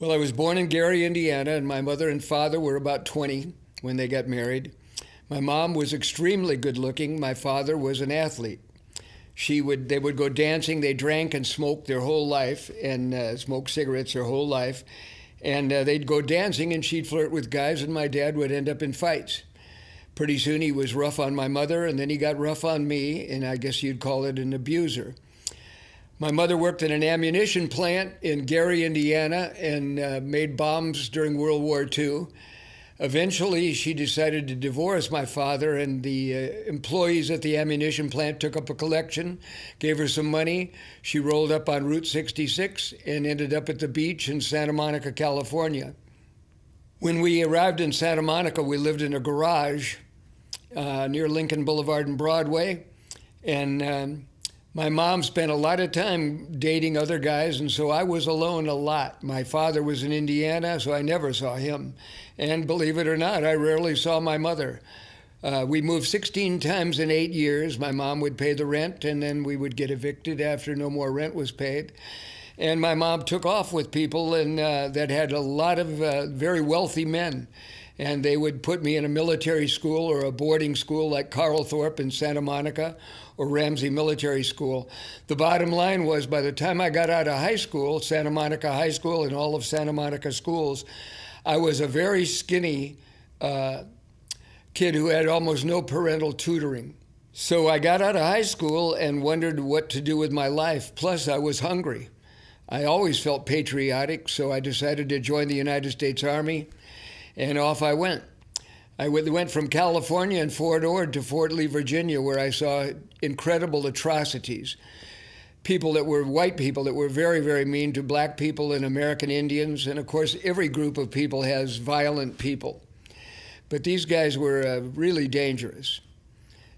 Well, I was born in Gary, Indiana, and my mother and father were about 20 when they got married. My mom was extremely good looking. My father was an athlete. They would go dancing. They drank and smoked their whole life and smoked cigarettes their whole life. And they'd go dancing and she'd flirt with guys and my dad would end up in fights. Pretty soon he was rough on my mother and then he got rough on me, and I guess you'd call it an abuser. My mother worked in an ammunition plant in Gary, Indiana, and made bombs during World War II. Eventually, she decided to divorce my father, and the employees at the ammunition plant took up a collection, gave her some money. She rolled up on Route 66 and ended up at the beach in Santa Monica, California. When we arrived in Santa Monica, we lived in a garage near Lincoln Boulevard and Broadway, and my mom spent a lot of time dating other guys, and so I was alone a lot. My father was in Indiana, so I never saw him. And believe it or not, I rarely saw my mother. We moved 16 times in 8 years. My mom would pay the rent, and then we would get evicted after no more rent was paid. And my mom took off with people that had a lot of very wealthy men. And they would put me in a military school or a boarding school like Carlthorpe in Santa Monica or Ramsey Military School. The bottom line was, by the time I got out of high school, Santa Monica High School and all of Santa Monica schools, I was a very skinny kid who had almost no parental tutoring. So I got out of high school and wondered what to do with my life. Plus, I was hungry. I always felt patriotic, so I decided to join the United States Army. And off I went. I went from California and Fort Ord to Fort Lee, Virginia, where I saw incredible atrocities. People that were white people that were very, very mean to black people and American Indians. And of course, every group of people has violent people. But these guys were really dangerous.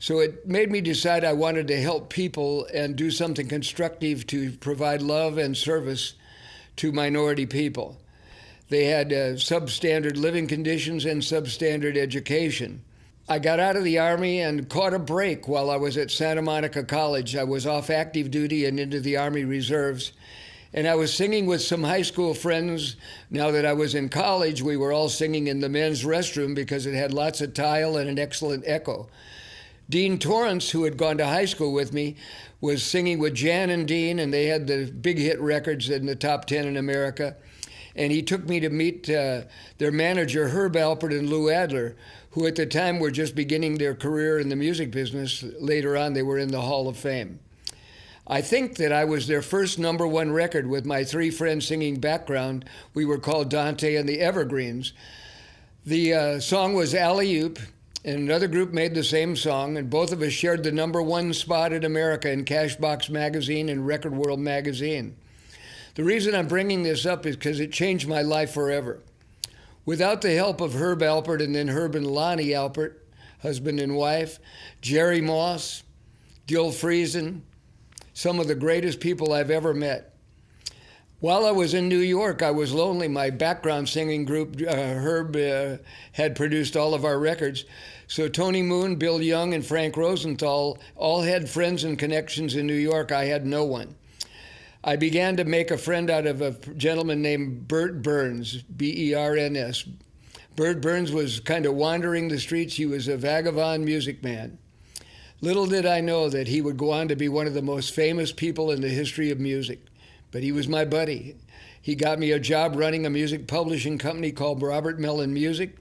So it made me decide I wanted to help people and do something constructive to provide love and service to minority people. They had substandard living conditions and substandard education. I got out of the Army and caught a break while I was at Santa Monica College. I was off active duty and into the Army Reserves. And I was singing with some high school friends. Now that I was in college, we were all singing in the men's restroom because it had lots of tile and an excellent echo. Dean Torrance, who had gone to high school with me, was singing with Jan and Dean, and they had the big hit records in the top 10 in America. And he took me to meet their manager, Herb Alpert and Lou Adler, who at the time were just beginning their career in the music business. Later on, they were in the Hall of Fame. I think that I was their first #1 record with my three friends singing background. We were called Dante and the Evergreens. The song was Alley-Oop, and another group made the same song, and both of us shared the #1 spot in America in Cashbox Magazine and Record World Magazine. The reason I'm bringing this up is because it changed my life forever. Without the help of Herb Alpert and then Herb and Lonnie Alpert, husband and wife, Jerry Moss, Gil Friesen, some of the greatest people I've ever met. While I was in New York, I was lonely. My background singing group, Herb, had produced all of our records. So Tony Moon, Bill Young, and Frank Rosenthal all had friends and connections in New York. I had no one. I began to make a friend out of a gentleman named Bert Burns, B-E-R-N-S. Bert Burns was kind of wandering the streets. He was a vagabond music man. Little did I know that he would go on to be one of the most famous people in the history of music. But he was my buddy. He got me a job running a music publishing company called Robert Mellon Music.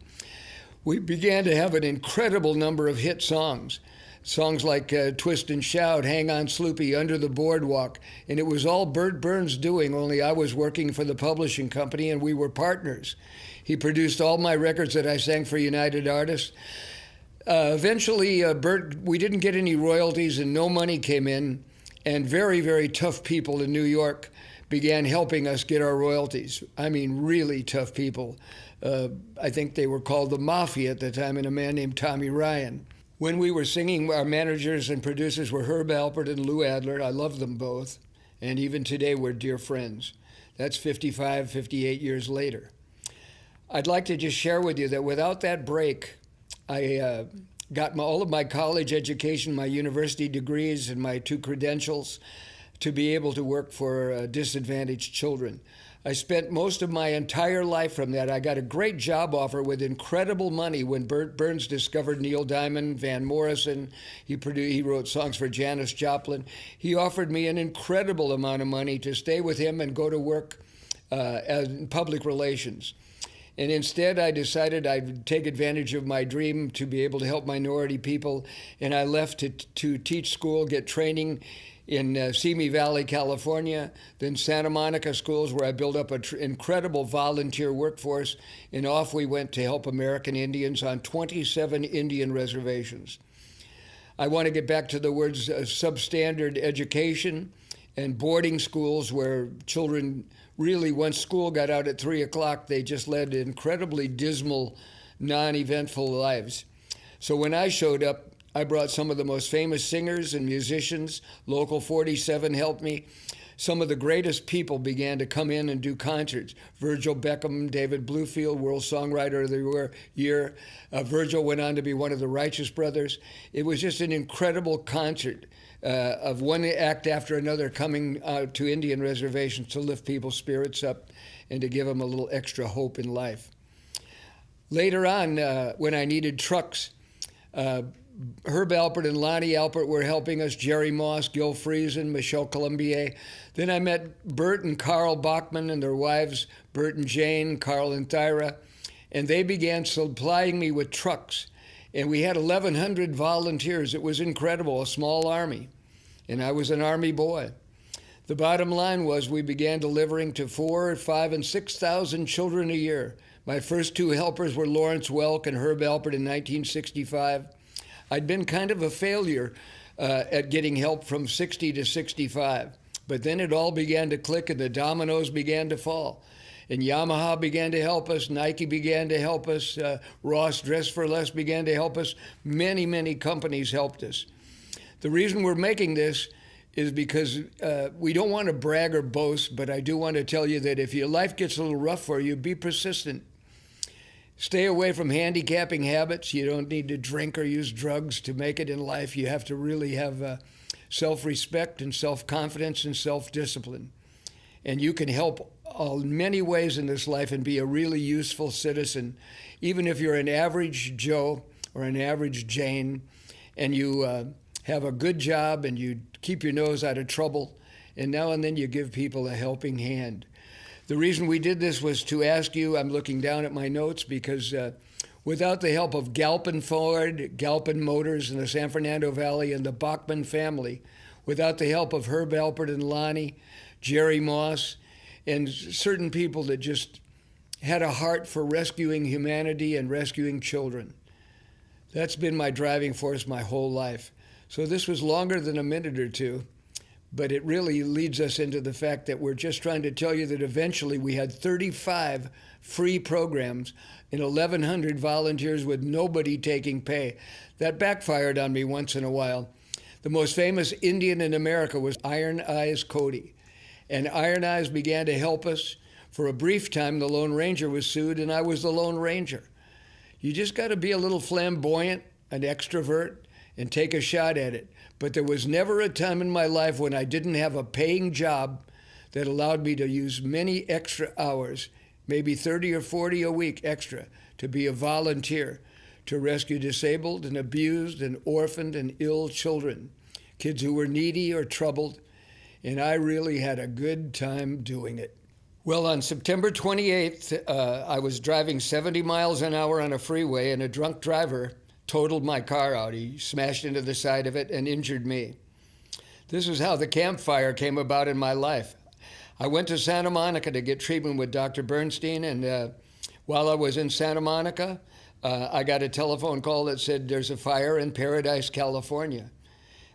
We began to have an incredible number of hit songs. Songs like Twist and Shout, Hang On Sloopy, Under the Boardwalk. And it was all Bert Burns doing, only I was working for the publishing company and we were partners. He produced all my records that I sang for United Artists. Eventually, Bert, we didn't get any royalties and no money came in. And very, very tough people in New York began helping us get our royalties. I mean, really tough people. I think they were called the Mafia at the time, and a man named Tommy Ryan. When we were singing, our managers and producers were Herb Alpert and Lou Adler. I love them both. And even today, we're dear friends. That's 55, 58 years later. I'd like to just share with you that without that break, I got all of my college education, my university degrees, and my 2 credentials to be able to work for disadvantaged children. I spent most of my entire life from that. I got a great job offer with incredible money when Burt Burns discovered Neil Diamond, Van Morrison. He wrote songs for Janis Joplin. He offered me an incredible amount of money to stay with him and go to work in public relations. And instead, I decided I'd take advantage of my dream to be able to help minority people. And I left to teach school, get training in Simi Valley, California, then Santa Monica schools, where I built up an incredible volunteer workforce. And off we went to help American Indians on 27 Indian reservations. I want to get back to the words substandard education and boarding schools where children really, once school got out at 3 o'clock, they just led incredibly dismal, non-eventful lives. So when I showed up, I brought some of the most famous singers and musicians. Local 47 helped me. Some of the greatest people began to come in and do concerts. Virgil Beckham, David Bluefield, World Songwriter of the Year. Virgil went on to be one of the Righteous Brothers. It was just an incredible concert of one act after another coming out to Indian reservations to lift people's spirits up and to give them a little extra hope in life. Later on, when I needed trucks, Herb Alpert and Lonnie Alpert were helping us, Jerry Moss, Gil Friesen, Michelle Colombier. Then I met Bert and Carl Bachman and their wives, Bert and Jane, Carl and Thyra, and they began supplying me with trucks. And we had 1,100 volunteers. It was incredible, a small army. And I was an Army boy. The bottom line was we began delivering to 4,000, 5,000, and 6,000 children a year. My first two helpers were Lawrence Welk and Herb Alpert in 1965. I'd been kind of a failure at getting help from 60 to 65. But then it all began to click and the dominoes began to fall. And Yamaha began to help us, Nike began to help us, Ross Dress for Less began to help us. Many, many companies helped us. The reason we're making this is because we don't want to brag or boast, but I do want to tell you that if your life gets a little rough for you, be persistent. Stay away from handicapping habits. You don't need to drink or use drugs to make it in life. You have to really have self-respect and self-confidence and self-discipline. And you can help in many ways in this life and be a really useful citizen, even if you're an average Joe or an average Jane and you have a good job and you keep your nose out of trouble, and now and then you give people a helping hand. The reason we did this was to ask you, I'm looking down at my notes, because without the help of Galpin Ford, Galpin Motors in the San Fernando Valley, and the Bachman family, without the help of Herb Alpert and Lonnie, Jerry Moss, and certain people that just had a heart for rescuing humanity and rescuing children. That's been my driving force my whole life. So this was longer than a minute or two, but it really leads us into the fact that we're just trying to tell you that eventually we had 35 free programs and 1,100 volunteers with nobody taking pay. That backfired on me once in a while. The most famous Indian in America was Iron Eyes Cody. And Iron Eyes began to help us. For a brief time, the Lone Ranger was sued, and I was the Lone Ranger. You just got to be a little flamboyant, an extrovert, and take a shot at it. But there was never a time in my life when I didn't have a paying job that allowed me to use many extra hours, maybe 30 or 40 a week extra, to be a volunteer, to rescue disabled and abused and orphaned and ill children, kids who were needy or troubled. And I really had a good time doing it. Well, on September 28th, I was driving 70 miles an hour on a freeway, and a drunk driver totaled my car out. He smashed into the side of it and injured me. This is how the campfire came about in my life. I went to Santa Monica to get treatment with Dr. Bernstein, and while I was in Santa Monica, I got a telephone call that said there's a fire in Paradise, California.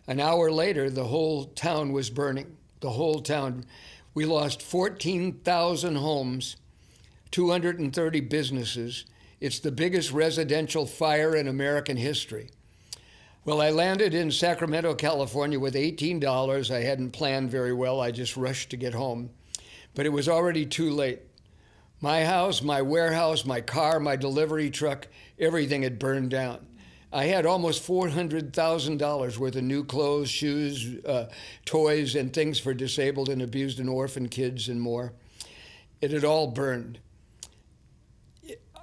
An hour later, the whole town was burning, the whole town. We lost 14,000 homes, 230 businesses. It's the biggest residential fire in American history. Well, I landed in Sacramento, California with $18. I hadn't planned very well. I just rushed to get home. But it was already too late. My house, my warehouse, my car, my delivery truck, everything had burned down. I had almost $400,000 worth of new clothes, shoes, toys, and things for disabled and abused and orphaned kids and more. it had all burned.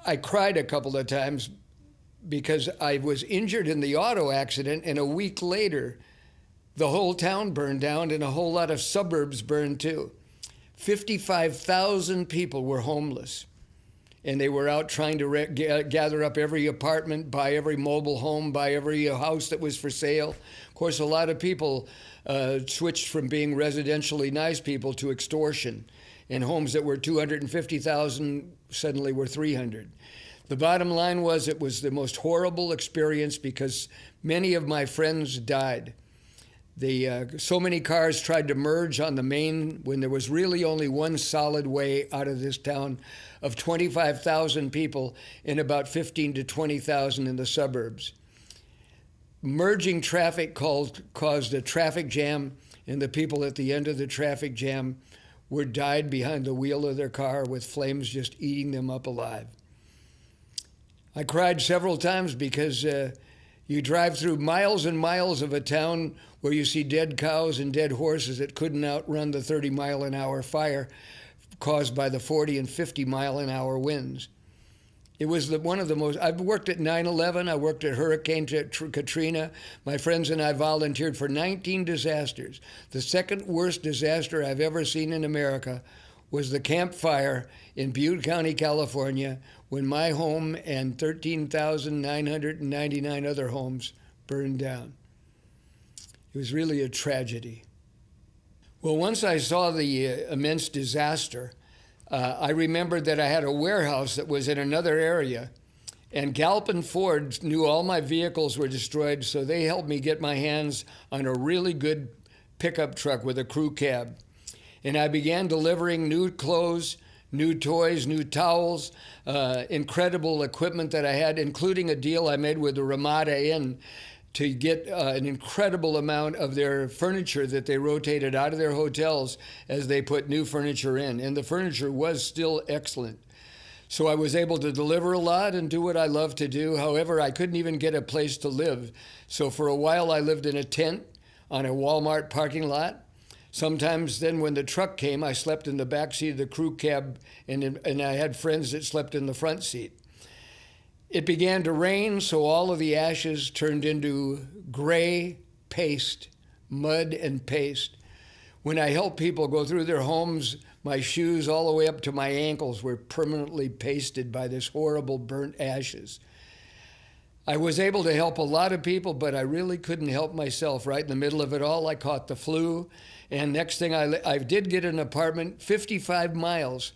I cried a couple of times because I was injured in the auto accident, and a week later, the whole town burned down and a whole lot of suburbs burned too. 55,000 people were homeless, and they were out trying to gather up every apartment, buy every mobile home, buy every house that was for sale. Of course, a lot of people switched from being residentially nice people to extortion, and homes that were 250,000 suddenly were 300. The bottom line was it was the most horrible experience because many of my friends died. So many cars tried to merge on the main when there was really only one solid way out of this town of 25,000 people and about 15 to 20,000 in the suburbs. Merging traffic caused a traffic jam, and the people at the end of the traffic jam died behind the wheel of their car with flames just eating them up alive. I cried several times because you drive through miles and miles of a town where you see dead cows and dead horses that couldn't outrun the 30-mile-an-hour fire caused by the 40 and 50-mile-an-hour winds. It was one of the most. I've worked at 9/11. I worked at Hurricane Katrina. My friends and I volunteered for 19 disasters. The second worst disaster I've ever seen in America was the Camp Fire in Butte County, California, when my home and 13,999 other homes burned down. It was really a tragedy. Well, once I saw the immense disaster, I remembered that I had a warehouse that was in another area, and Galpin Ford knew all my vehicles were destroyed, so they helped me get my hands on a really good pickup truck with a crew cab. And I began delivering new clothes, new toys, new towels, incredible equipment that I had, including a deal I made with the Ramada Inn to get an incredible amount of their furniture that they rotated out of their hotels as they put new furniture in. And the furniture was still excellent. So I was able to deliver a lot and do what I love to do. However, I couldn't even get a place to live. So for a while, I lived in a tent on a Walmart parking lot. Sometimes then when the truck came, I slept in the back seat of the crew cab, and I had friends that slept in the front seat. It began to rain, so all of the ashes turned into gray paste, mud and paste. When I helped people go through their homes, my shoes all the way up to my ankles were permanently pasted by this horrible burnt ashes. I was able to help a lot of people, but I really couldn't help myself. Right in the middle of it all, I caught the flu. And next thing, I did get an apartment 55 miles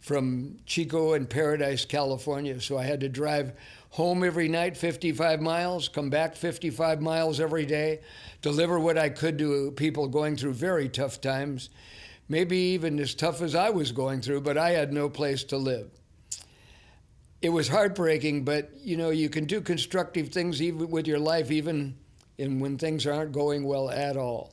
from Chico and Paradise, California. So I had to drive home every night 55 miles, come back 55 miles every day, deliver what I could to people going through very tough times, maybe even as tough as I was going through, but I had no place to live. It was heartbreaking, but you can do constructive things even with your life, even when things aren't going well at all.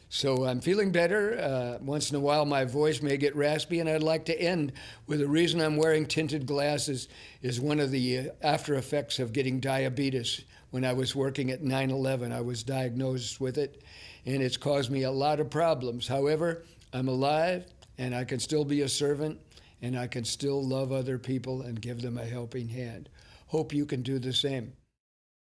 So I'm feeling better. Once in a while, my voice may get raspy, and I'd like to end with the reason I'm wearing tinted glasses is one of the after effects of getting diabetes. When I was working at 9/11, I was diagnosed with it, and it's caused me a lot of problems. However, I'm alive, and I can still be a servant, and I can still love other people and give them a helping hand. Hope you can do the same.